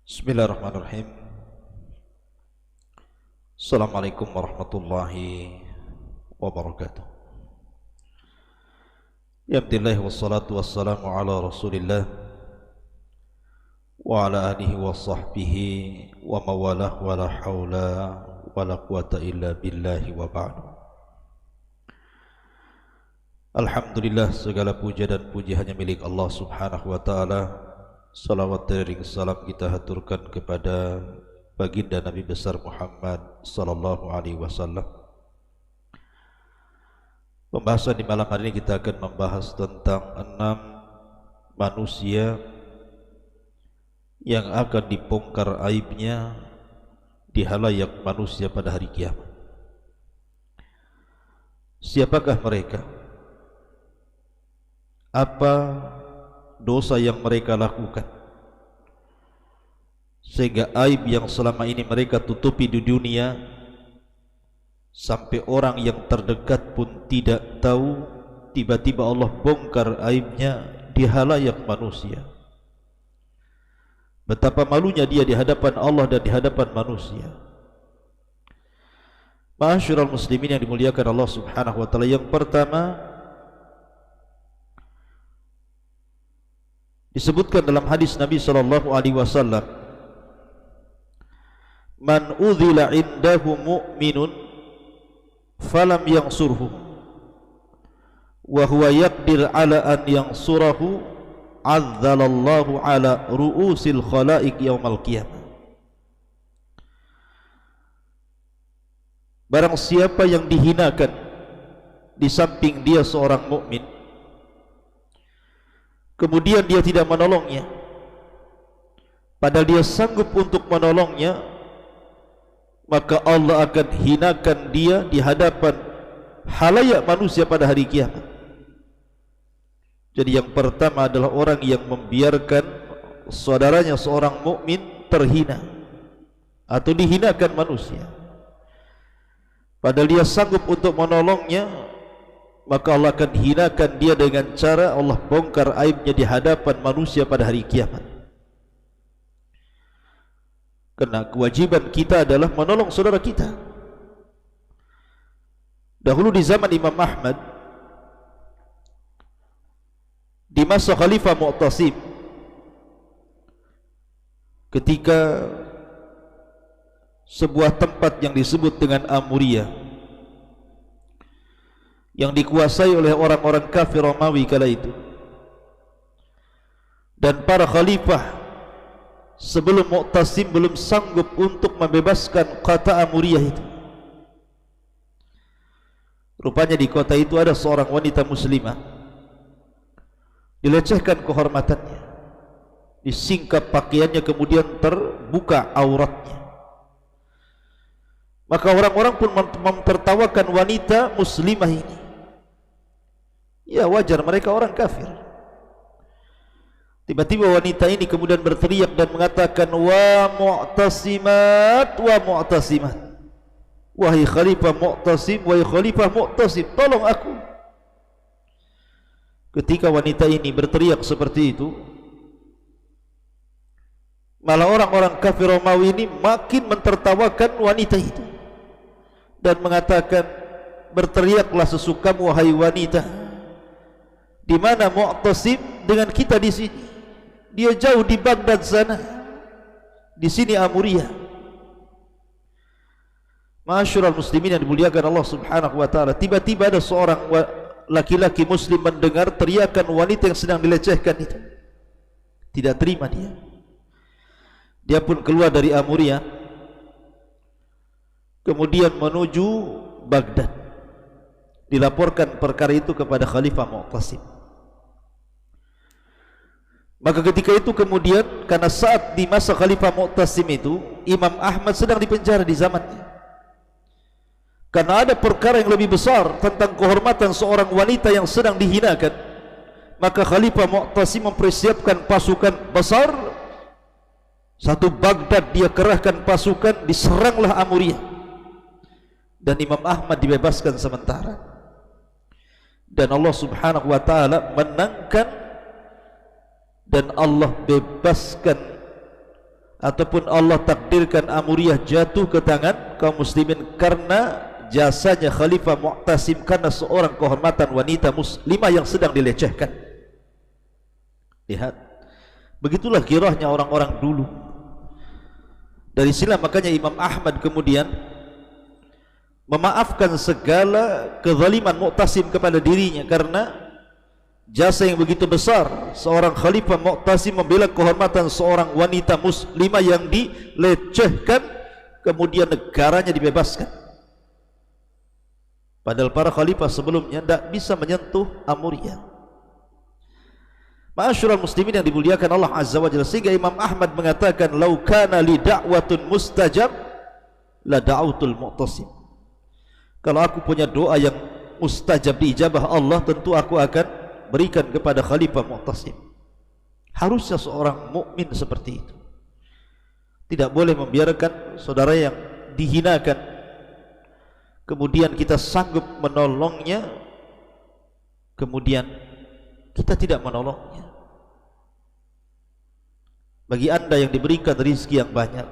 Bismillahirrahmanirrahim. Assalamualaikum warahmatullahi wabarakatuh. Ya Alhamdulillah wassalatu wassalamu ala Rasulillah wa ala alihi wa sahbihi wa mawalah wa la hawla wa la quwata illa billahi wa ba'du. Alhamdulillah, segala puja dan puji hanya milik Allah Subhanahu wa ta'ala. Salawat dan salam kita haturkan kepada baginda Nabi besar Muhammad sallallahu alaihi wasallam. Pembahasan di malam hari ini kita akan membahas tentang 6 manusia yang akan dibongkar aibnya di halayak manusia pada hari kiamat. Siapakah mereka? Apa dosa yang mereka lakukan sehingga aib yang selama ini mereka tutupi di dunia sampai orang yang terdekat pun tidak tahu, tiba-tiba Allah bongkar aibnya di halayak manusia. Betapa malunya dia di hadapan Allah dan di hadapan manusia. Ma'asyiral muslimin yang dimuliakan Allah Subhanahu wa taala, yang pertama disebutkan dalam hadis Nabi sallallahu alaihi wasallam, man udhila indahu mu'minun falam yansurhu wa huwa yaqdir ala an yansurahu azzalallahu ala ru'usil khalaiq yaumal qiyamah. Barang siapa yang dihinakan di samping dia seorang mukmin, kemudian dia tidak menolongnya, padahal dia sanggup untuk menolongnya, maka Allah akan hinakan dia di hadapan halayak manusia pada hari kiamat. Jadi yang pertama adalah orang yang membiarkan saudaranya seorang mukmin terhina atau dihinakan manusia, padahal dia sanggup untuk menolongnya, maka Allah akan hinakan dia dengan cara Allah bongkar aibnya di hadapan manusia pada hari kiamat. Karena kewajiban kita adalah menolong saudara kita. Dahulu di zaman Imam Ahmad, di masa Khalifah Mu'tasim, ketika sebuah tempat yang disebut dengan Amuriyah yang dikuasai oleh orang-orang kafir Romawi kala itu, dan para khalifah sebelum Mu'tasim belum sanggup untuk membebaskan kota Amuriyah itu. Rupanya di kota itu ada seorang wanita muslimah, dilecehkan kehormatannya, disingkap pakaiannya, kemudian terbuka auratnya. Maka orang-orang pun memtertawakan wanita muslimah ini. Ya wajar, mereka orang kafir. Tiba-tiba wanita ini kemudian berteriak dan mengatakan, wa mu'tasimat, wa mu'tasimat, wahai khalifah Mu'tasim, wahai khalifah Mu'tasim, tolong aku. Ketika wanita ini berteriak seperti itu, malah orang-orang kafir Romawi ini makin mentertawakan wanita itu dan mengatakan, berteriaklah sesukamu wahai wanita, di mana Mu'tasim dengan kita di sini? Dia jauh di Baghdad sana, di sini Amuriyah. Ma'asyiral muslimin yang dimuliakan Allah Subhanahu wa taala, tiba-tiba ada seorang laki-laki muslim mendengar teriakan wanita yang sedang dilecehkan itu. Tidak terima dia. Dia pun keluar dari Amuriyah, kemudian menuju Baghdad. Dilaporkan perkara itu kepada Khalifah Mu'tasim. Maka ketika itu kemudian, karena saat di masa Khalifah Mu'tasim itu Imam Ahmad sedang dipenjara di zamannya, karena ada perkara yang lebih besar tentang kehormatan seorang wanita yang sedang dihinakan. Maka Khalifah Mu'tasim mempersiapkan pasukan besar. Satu Baghdad dia kerahkan pasukan, diseranglah Amuriyah, dan Imam Ahmad dibebaskan sementara. Dan Allah Subhanahu wa taala menangkan dan Allah bebaskan ataupun Allah takdirkan Amuriyah jatuh ke tangan kaum muslimin karena jasanya Khalifah Mu'tasim, karena seorang kehormatan wanita muslimah yang sedang dilecehkan. Lihat, begitulah kirahnya orang-orang dulu. Dari sini makanya Imam Ahmad kemudian memaafkan segala kezaliman Mu'tasim kepada dirinya, karena jasa yang begitu besar seorang Khalifah Mu'tasim membela kehormatan seorang wanita muslimah yang dilecehkan, kemudian negaranya dibebaskan. Padahal para khalifah sebelumnya tidak bisa menyentuh Amuriyah. Ma'asyiral muslimin yang dimuliakan Allah Azza wa Jalla, sehingga Imam Ahmad mengatakan, "Lau kana li da'watun mustajab la da'autul Mu'tasim." Kalau aku punya doa yang mustajab diijabah Allah, tentu aku akan berikan kepada Khalifah Mu'tasim. Harusnya seorang mukmin seperti itu. Tidak boleh membiarkan saudara yang dihinakan kemudian kita sanggup menolongnya, kemudian kita tidak menolongnya. Bagi anda yang diberikan rizki yang banyak,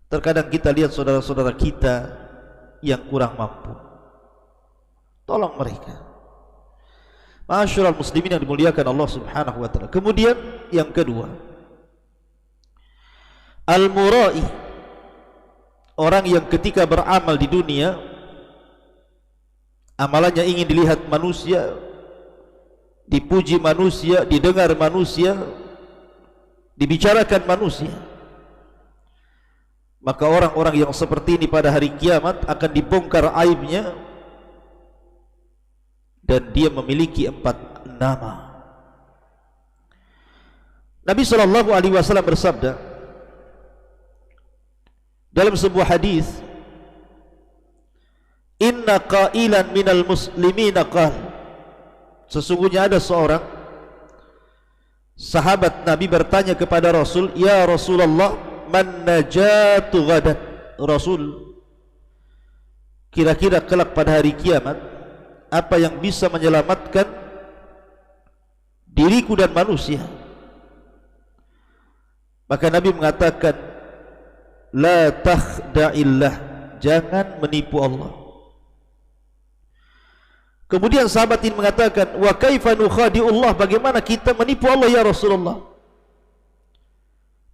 terkadang kita lihat saudara-saudara kita yang kurang mampu, tolong mereka. Ma'asyiral muslimin yang dimuliakan Allah Subhanahu wa taala. Kemudian yang kedua, al-mura'i, orang yang ketika beramal di dunia amalannya ingin dilihat manusia, dipuji manusia, didengar manusia, dibicarakan manusia. Maka orang-orang yang seperti ini pada hari kiamat akan dibongkar aibnya, dan dia memiliki 4 nama. Nabi SAW bersabda dalam sebuah hadis, "Inna qailan minal muslimina qal." Sesungguhnya ada seorang sahabat Nabi bertanya kepada Rasul, "Ya Rasulullah, man najatu ghadan?" Rasul, kira-kira kelak pada hari kiamat apa yang bisa menyelamatkan diriku dan manusia? Maka Nabi mengatakan, la takhda'illah, jangan menipu Allah. Kemudian sahabat ini mengatakan, wa kaifa nukhadi'ullah, bagaimana kita menipu Allah ya Rasulullah?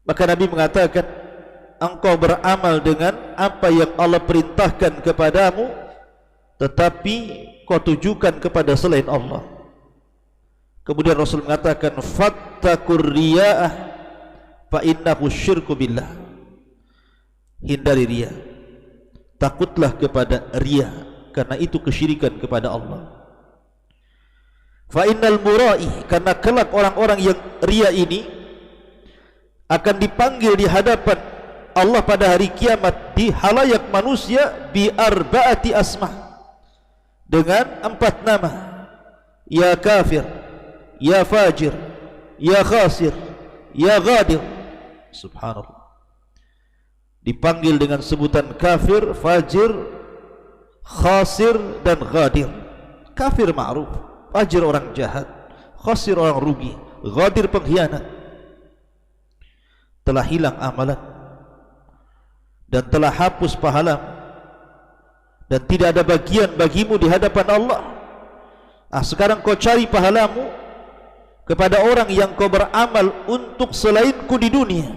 Maka Nabi mengatakan, engkau beramal dengan apa yang Allah perintahkan kepadamu, tetapi kau tujukan kepada selain Allah. Kemudian Rasul mengatakan, fattakur riya'ah fa innahu syirku billah. Hindari riya, takutlah kepada riya, karena itu kesyirikan kepada Allah. Fa innal mura'i, karena kelak orang-orang yang riya ini akan dipanggil di hadapan Allah pada hari kiamat di halayak manusia bi arba'ati asma', dengan 4 nama, ya kafir, ya fajir, ya khasir, ya ghadir. Subhanallah, dipanggil dengan sebutan kafir, fajir, khasir dan ghadir. Kafir ma'ruf, fajir orang jahat, khasir orang rugi, ghadir pengkhianat. Telah hilang amalan dan telah hapus pahala, dan tidak ada bagian bagimu di hadapan Allah. Sekarang kau cari pahalamu kepada orang yang kau beramal untuk selainku di dunia.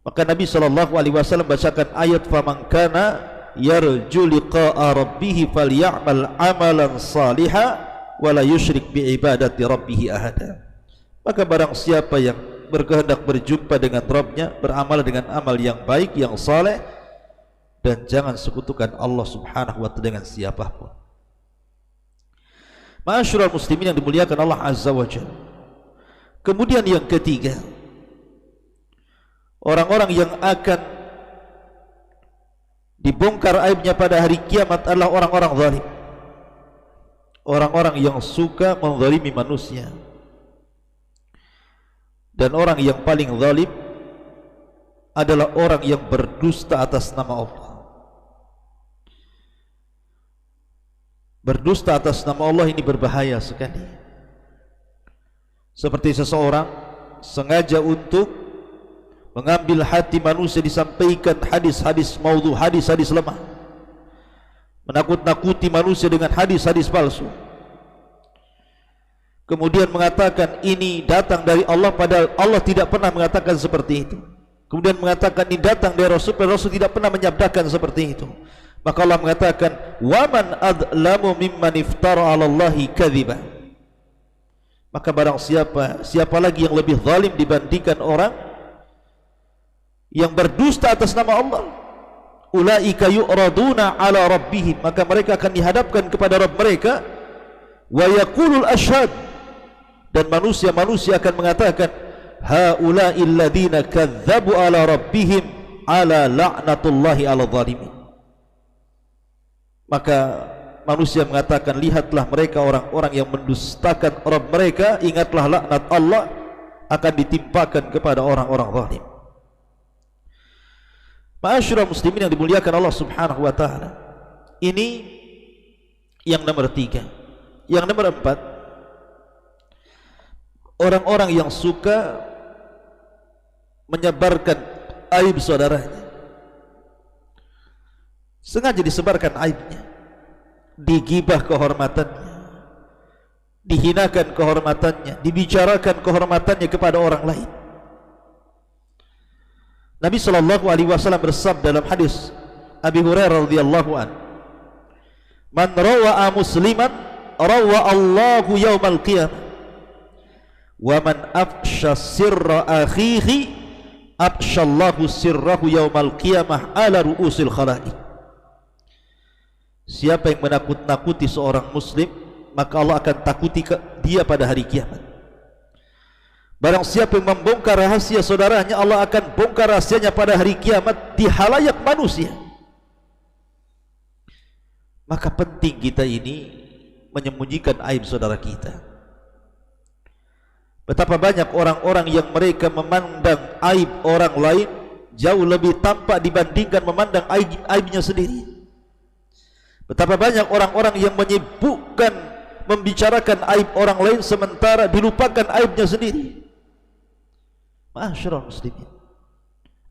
Maka Nabi SAW bacakan ayat, faman kana yarju liqa'a rabbih falyamal amalan salihan wala yusyrik bi ibadati rabbih ahada. Maka barang siapa yang berkehendak berjumpa dengan Rabbnya, beramal dengan amal yang baik, yang saleh, dan jangan sekutukan Allah Subhanahu wa ta'ala dengan siapapun. Ma'asyiral muslimin yang dimuliakan Allah Azza wa Jalla. Kemudian yang ketiga, orang-orang yang akan dibongkar aibnya pada hari kiamat adalah orang-orang zalim. Orang-orang yang suka menzalimi manusia. Dan orang yang paling zalim adalah orang yang berdusta atas nama Allah. Berdusta atas nama Allah ini berbahaya sekali. Seperti seseorang sengaja untuk mengambil hati manusia, disampaikan hadis-hadis maudhu, hadis-hadis lemah, menakut-nakuti manusia dengan hadis-hadis palsu, kemudian mengatakan ini datang dari Allah padahal Allah tidak pernah mengatakan seperti itu, kemudian mengatakan ini datang dari Rasul padahal Rasul tidak pernah menyabdakan seperti itu. Maka Allah mengatakan waman adlamu mimman iftara 'ala Allahi kadhiba. Maka barang siapa lagi yang lebih zalim dibandingkan orang yang berdusta atas nama Allah. Ulaika yu'raduna 'ala rabbihim, maka mereka akan dihadapkan kepada Rabb mereka, wa yaqulul ashhad, dan manusia akan mengatakan haula'il ladzina kadzdzabu 'ala rabbihim 'ala la'natullahi 'ala zalimin. Maka manusia mengatakan, lihatlah mereka orang-orang yang mendustakan Rabb mereka, ingatlah laknat Allah akan ditimpakan kepada orang-orang zalim. Ma'asyiral muslimin yang dimuliakan Allah Subhanahu wa taala. Ini yang nomor 3. Yang nomor 4, orang-orang yang suka menyebarkan aib saudaranya, sengaja disebarkan aibnya, digibah kehormatannya, dihinakan kehormatannya, dibicarakan kehormatannya kepada orang lain. Nabi sallallahu alaihi wasallam bersabda dalam hadis Abi Hurairah radhiyallahu an, "Man rawa'a musliman rawa Allahu yaumal qiyamah, wa man afsha sirra akhihi afshallahu sirrahu yaumal qiyamah ala ru'usil khalaiq." Siapa yang menakut-nakuti seorang muslim, maka Allah akan takuti dia pada hari kiamat. Barang siapa yang membongkar rahasia saudaranya, Allah akan bongkar rahasianya pada hari kiamat di halayak manusia. Maka penting kita ini menyembunyikan aib saudara kita. Betapa banyak orang-orang yang mereka memandang aib orang lain jauh lebih tampak dibandingkan memandang aibnya sendiri. Betapa banyak orang-orang yang menyibukkan membicarakan aib orang lain sementara dilupakan aibnya sendiri. Ma'asyiral muslimin,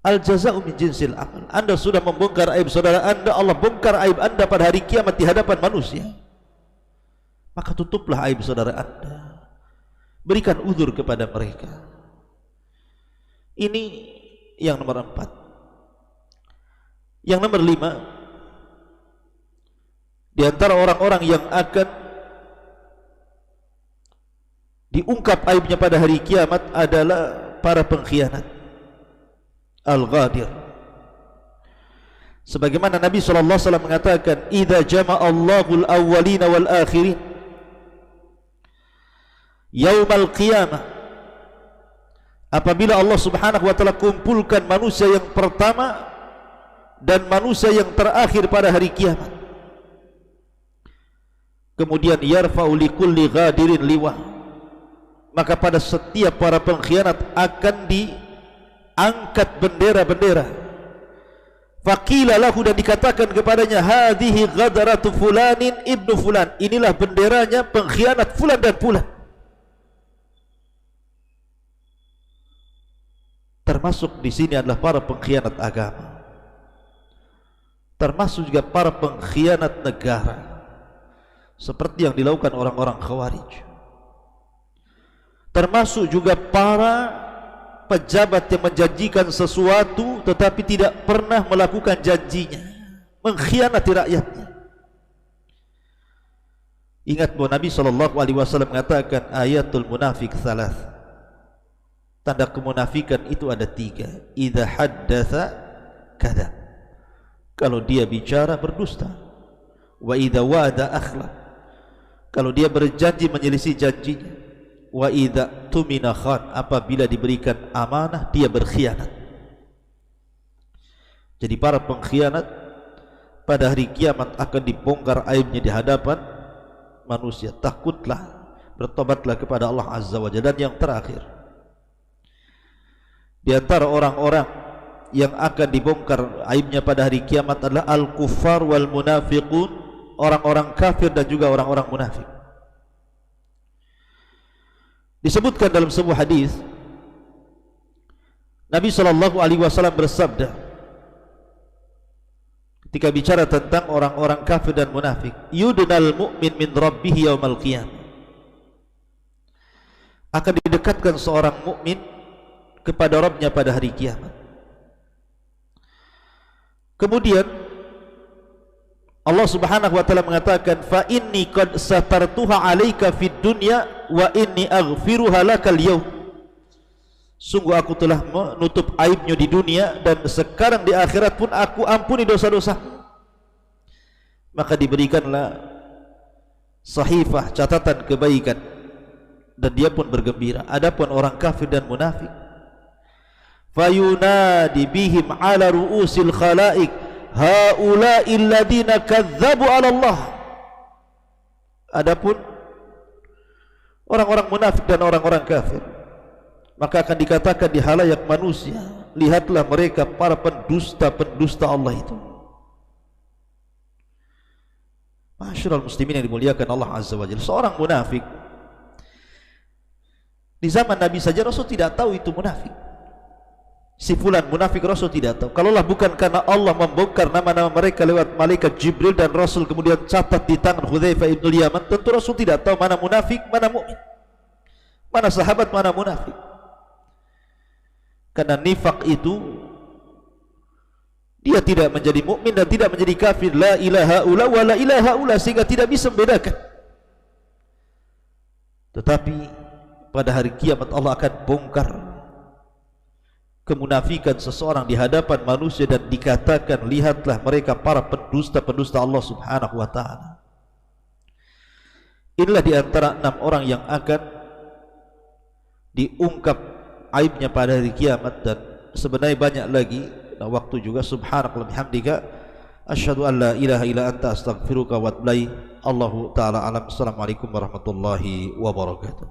al-jaza'u min jinsil amal. Anda sudah membongkar aib saudara Anda, Allah bongkar aib Anda pada hari kiamat di hadapan manusia. Maka tutuplah aib saudara Anda, berikan uzur kepada mereka. Ini yang nomor 4. Yang nomor 5, di antara orang-orang yang akan diungkap aibnya pada hari kiamat adalah para pengkhianat, al-ghadir. Sebagaimana Nabi SAW mengatakan, "Idza jama'a Allahul awwalina wal akhirin yaumal qiyamah." Apabila Allah Subhanahu wa taala kumpulkan manusia yang pertama dan manusia yang terakhir pada hari kiamat, kemudian yarfa'u likulli ghadirin liwa, maka pada setiap para pengkhianat akan diangkat bendera-bendera. Faqila lahu, dan dikatakan kepadanya, hadhihi ghadaratu fulanin ibnu fulan, inilah benderanya pengkhianat fulan dan fulan. Termasuk di sini adalah para pengkhianat agama, termasuk juga para pengkhianat negara, seperti yang dilakukan orang-orang Khawarij. Termasuk juga para pejabat yang menjanjikan sesuatu tetapi tidak pernah melakukan janjinya, mengkhianati rakyatnya. Ingat bahwa Nabi SAW mengatakan ayatul munafik thalath, tanda kemunafikan itu ada 3. Idza haddatsa kadzab, kalau dia bicara berdusta. Wa idza wa'ada akhlaf, kalau dia berjanji menyelisih janjinya. Wa idza tumina khan, apabila diberikan amanah dia berkhianat. Jadi para pengkhianat pada hari kiamat akan dibongkar aibnya di hadapan manusia. Takutlah, bertobatlah kepada Allah Azza wa Jalla. Dan yang terakhir, di antara orang-orang yang akan dibongkar aibnya pada hari kiamat adalah al-kuffar wal munafiqun, orang-orang kafir dan juga orang-orang munafik. Disebutkan dalam sebuah hadis, Nabi SAW bersabda ketika bicara tentang orang-orang kafir dan munafik, yudnal mu'min min rabbihi yaumal qiyamah, akan didekatkan seorang mukmin kepada Rabbnya pada hari kiamat. Kemudian Allah Subhanahu wa taala mengatakan, fa inni qad satartuha 'alaika fid dunya wa inni aghfiruha lakal yaum. Sungguh aku telah menutup aibnya di dunia dan sekarang di akhirat pun aku ampuni dosa-dosa. Maka diberikanlah sahifah catatan kebaikan dan dia pun bergembira. Adapun orang kafir dan munafik, fayunadi bihim ala ru'usil khalaik haula'i alladhina kadzdzabu 'ala Allah. Adapun orang-orang munafik dan orang-orang kafir, maka akan dikatakan di halayak manusia, lihatlah mereka para pendusta-pendusta Allah itu. Masyarul muslimin yang dimuliakan Allah Azza wa Jalla, seorang munafik di zaman Nabi saja Rasul tidak tahu itu munafik. Si fulan munafik Rasul tidak tahu. Kalaulah bukan karena Allah membongkar nama-nama mereka lewat malaikat Jibril dan Rasul kemudian catat di tangan Hudzaifah ibn Yaman, tentu Rasul tidak tahu mana munafik, mana mukmin, mana sahabat, mana munafik. Karena nifak itu dia tidak menjadi mukmin dan tidak menjadi kafir, la ilaha illa wa la ilaha illa, sehingga tidak bisa membedakan. Tetapi pada hari kiamat Allah akan bongkar kemunafikan seseorang di hadapan manusia dan dikatakan, lihatlah mereka para pendusta-pendusta Allah Subhanahu wa taala. Inilah di antara 6 orang yang akan diungkap aibnya pada hari kiamat, dan sebenarnya banyak lagi. Nah, waktu juga. Subhanakallahumma bihamdika asyhadu an la ilaha illa anta astaghfiruka wa atubu ilaik. Allahu taala alam. Assalamualaikum warahmatullahi wabarakatuh.